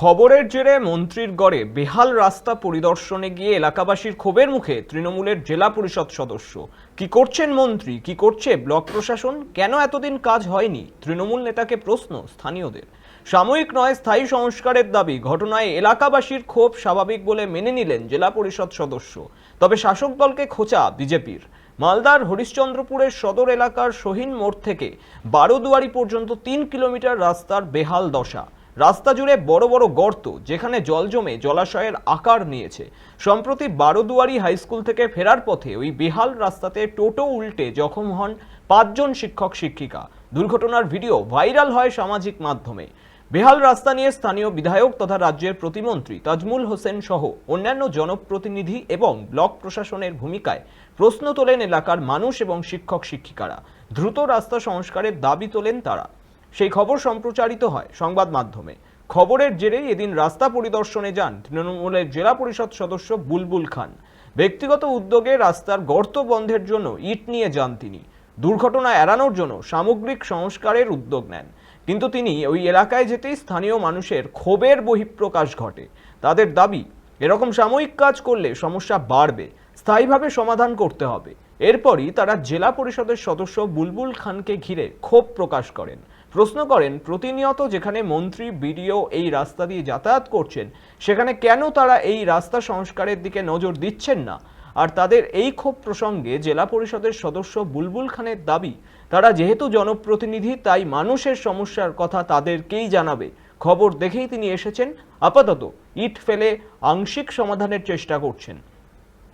খবরের জেরে মন্ত্রীর গড়ে বেহাল রাস্তা পরিদর্শনে গিয়ে এলাকাবাসীর ক্ষোভের মুখে তৃণমূলের জেলা পরিষদ সদস্য। কি করছেন মন্ত্রী, কি করছে ব্লক প্রশাসন, কেন এতদিন কাজ হয়নি? তৃণমূল নেতাকে প্রশ্ন স্থানীয়দের। সাময়িক নয়, স্থায়ী সংস্কারের দাবি। ঘটনায় এলাকাবাসীর ক্ষোভ স্বাভাবিক বলে মেনে নিলেন জেলা পরিষদ সদস্য। তবে শাসক দলকে খোঁচা বিজেপির। মালদার হরিশ্চন্দ্রপুরের সদর এলাকার সোহিন মোড় থেকে বারোদুয়ারি পর্যন্ত 3 কিলোমিটার রাস্তার বেহাল দশা। রাস্তা জুড়ে বড় বড় গর্ত, যেখানে জল জমে জলাশয়ের আকার নিয়েছে। সম্প্রতি বারোদুয়ারি হাই স্কুল থেকে ফেরার পথে ওই বেহাল রাস্তাতে টোটো উল্টে জখম হন 5 জন শিক্ষক শিক্ষিকা। দুর্ঘটনার ভিডিও ভাইরাল হয় সামাজিক মাধ্যমে। বেহাল রাস্তা নিয়ে স্থানীয় বিধায়ক তথা রাজ্যের প্রতিমন্ত্রী তাজমুল হোসেন সহ অন্যান্য জনপ্রতিনিধি এবং ব্লক প্রশাসনের ভূমিকায় প্রশ্ন তোলেন এলাকার মানুষ এবং শিক্ষক শিক্ষিকারা। দ্রুত রাস্তা সংস্কারের দাবি তোলেন তারা। সেই খবর সম্প্রচারিত হয় সংবাদ মাধ্যমে। খবরের জেরেই এদিন রাস্তা পরিদর্শনে যান তৃণমূলের জেলা পরিষদ সদস্য বুলবুল খান। ব্যক্তিগত উদ্যোগে রাস্তার গর্ত বন্ধের জন্য ইট নিয়ে যান তিনি। দুর্ঘটনা এড়ানোর জন্য সামগ্রিক সংস্কারের উদ্যোগ নেন। কিন্তু তিনি ওই এলাকায় যেতেই স্থানীয় মানুষের ক্ষোভের বহিঃপ্রকাশ ঘটে। তাদের দাবি, এরকম সাময়িক কাজ করলে সমস্যা বাড়বে, স্থায়ীভাবে সমাধান করতে হবে। এরপরই তারা জেলা পরিষদের সদস্য বুলবুল খানকে ঘিরে ক্ষোভ প্রকাশ করেন। প্রশ্ন করেন, প্রতিনিয়ত যেখানে মন্ত্রী বিডিও এই রাস্তা দিয়ে যাতায়াত করছেন, সেখানে কেন তারা এই রাস্তা সংস্কারের দিকে নজর দিচ্ছেন না? আর তাদের এই ক্ষোভ প্রসঙ্গে জেলা পরিষদের সদস্য বুলবুল খানের দাবি, তারা যেহেতু জনপ্রতিনিধি, তাই মানুষের সমস্যার কথা তাদেরকেই জানাবে। খবর দেখেই তিনি এসেছেন, আপাতত ইট ফেলে আংশিক সমাধানের চেষ্টা করছেন।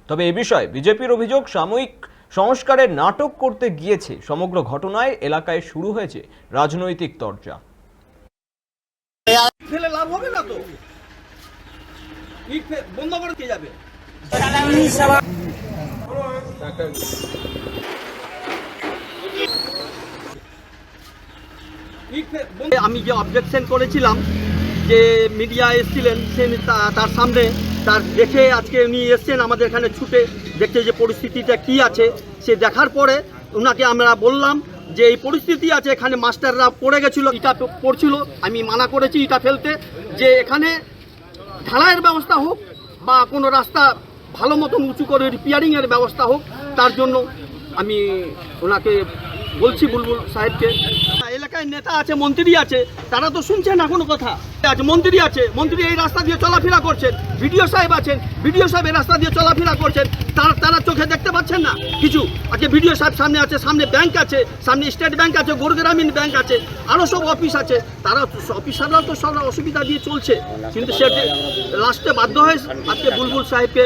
তবে এ বিষয়ে বিজেপির অভিযোগ, সাময়িক সংস্কারের নাটক করতে গিয়েছে। সমগ্র ঘটনায় এলাকায় শুরু হয়েছে রাজনৈতিক তরজা। ফেলে লাভ হবে না তো, ইট বন্ধ করে কে যাবে? আমি যে অবজেকশন করেছিলাম, যে মিডিয়া এসেছিলেন, সে তার সামনে তার দেখে আজকে উনি এসছেন আমাদের এখানে ছুটে দেখতে যে পরিস্থিতিটা কি আছে। সে দেখার পরে ওনাকে আমরা বললাম যে এই পরিস্থিতি আছে, এখানে মাস্টাররা পড়ে গেছিলো, ইটা পড়ছিল, আমি মানা করেছি ইটা ফেলতে, যে এখানে ঢালাইয়ের ব্যবস্থা হোক বা কোনো রাস্তা ভালো মতন উঁচু করে রিপেয়ারিংয়ের ব্যবস্থা হোক, তার জন্য আমি ওনাকে বলছি, বুলবুল সাহেবকে। এলাকায় নেতা আছে, মন্ত্রী আছে, তারা তো শুনছেন না কোনো কথা। আছে মন্ত্রী আছে, মন্ত্রী এই রাস্তা দিয়ে চলাফেরা করছেন, বিডিও সাহেব আছেন, বিডিও সাহেব এই রাস্তা দিয়ে চলাফেরা করছেন, তারা চোখে দেখতে পাচ্ছেন না কিছু? আজকে বিডিও সাহেব সামনে আছে, সামনে ব্যাংক আছে, সামনে স্টেট ব্যাংক আছে, গ্রামীণ ব্যাংক আছে, আরও সব অফিস আছে, তারা অফিসাররাও তো সব অসুবিধা দিয়ে চলছে। কিন্তু সে লাস্টে বাধ্য হয়ে আজকে বুলবুল সাহেবকে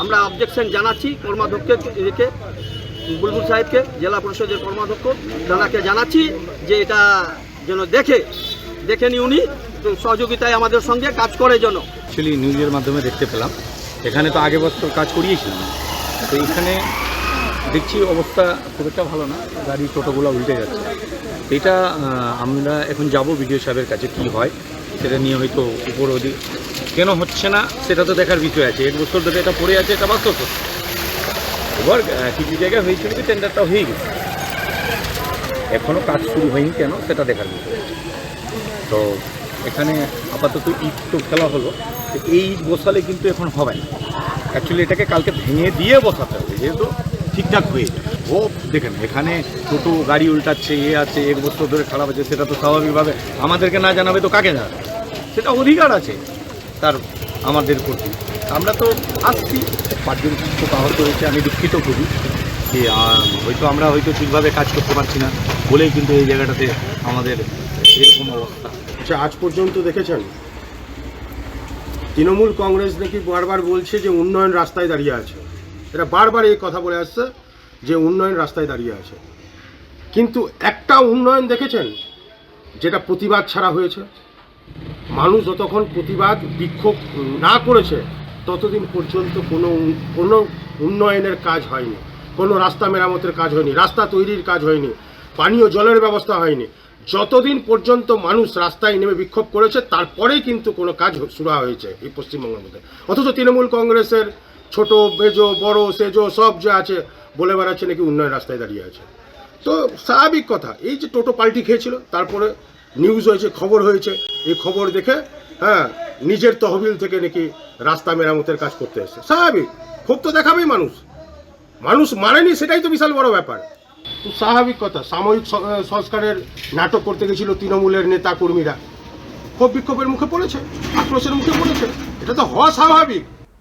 আমরা অবজেকশন জানাচ্ছি, কর্মাধ্যক্ষকে রেখে বুলবুল সাহেবকে, জেলা পরিষদের কর্মাধ্যক্ষ, তাকে জানাচ্ছি যে এটা যেন দেখেনি উনি সহযোগিতায় আমাদের সঙ্গে কাজ করে যেন। অ্যাকচুয়ালি নিউজের মাধ্যমে দেখতে পেলাম, এখানে তো আগে বছর কাজ করিয়েছিলাম, তো এখানে দেখছি অবস্থা খুব একটা ভালো না, গাড়ি টোটোগুলো উল্টে যাচ্ছে। এটা আমরা এখন যাব বিডিও সাহেবের কাছে, কি হয় সেটা নিয়ে হয়তো উপর অধিক কেন হচ্ছে না সেটা তো দেখার বিষয় আছে। 1 বছর ধরে এটা পড়ে আছে, এটা বাস্তব। এবার কিছু জায়গায় হয়েছিল কি টেন্ডারটা হয়ে গেছে, এখনও কাজ শুরু হয়নি কেন সেটা দেখার বিষয়। তো এখানে আপাতত ইট তো ফেলা হলো, তো এই ইট বসালে কিন্তু এখন হবে না। অ্যাকচুয়ালি এটাকে কালকে ভেঙে দিয়ে বসাতে হবে, যেহেতু ঠিকঠাক হয়ে যায়। ও দেখেন এখানে টোটো গাড়ি উল্টাচ্ছে, আছে 1 বছর ধরে খারাপ আছে, সেটা তো স্বাভাবিকভাবে আমাদেরকে না জানাবে তো কাকে জানাবে? সেটা অধিকার আছে তার আমাদের প্রতি। আমরা তো আসছি, 5 জন শিক্ষক আহত হয়েছে, আমি দুঃখিত করি যে আমরা হয়তো ঠিকভাবে কাজ করতে পারছি না বলেই কিন্তু এই জায়গাটাতে আমাদের এরকম অবস্থা। আচ্ছা, আজ পর্যন্ত দেখেছেন তৃণমূল কংগ্রেস নাকি বারবার বলছে যে উন্নয়ন রাস্তায় দাঁড়িয়ে আছে, এরা বারবার এই কথা বলে আসছে যে উন্নয়ন রাস্তায় দাঁড়িয়ে আছে, কিন্তু একটা উন্নয়ন দেখেছেন যেটা প্রতিবাদ ছাড়া হয়েছে? মানুষ যতক্ষণ প্রতিবাদ বিক্ষোভ না করেছে ততদিন পর্যন্ত কোনো উন্নয়নের কাজ হয়নি, কোনো রাস্তা মেরামতের কাজ হয়নি, রাস্তা তৈরির কাজ হয়নি, পানীয় জলের ব্যবস্থা হয়নি। যতদিন পর্যন্ত মানুষ রাস্তায় নেমে বিক্ষোভ করেছে তারপরেই কিন্তু কোনো কাজ শুরু হয়েছে এই পশ্চিমবঙ্গের মধ্যে। অথচ তৃণমূল কংগ্রেসের ছোট বেজো বড় সেজো সব যে আছে বলে বেড়াচ্ছে নাকি উন্নয়ন রাস্তায় দাঁড়িয়ে আছে। তো স্বাভাবিক কথা, এই যে টোটো পাল্টি খেয়েছিল, তারপরে নিউজ হয়েছে, খবর হয়েছে, এই খবর দেখে নিজের তহবিল থেকে নাকি রাস্তা মেরামতের কাজ করতে এসছে। স্বাভাবিক, ক্ষোভ তো দেখাবেই মানুষ। মানুষ মানেনি, সেটাই তো বিশাল বড় ব্যাপার। তো স্বাভাবিক কথা, সাময়িক সংস্কারের নাটক করতে গেছিল তৃণমূলের নেতা কর্মীরা, ক্ষোভ বিক্ষোভের মুখে পড়েছে, আক্রোশের মুখে পড়েছে। এটা তো হওয়া স্বাভাবিক।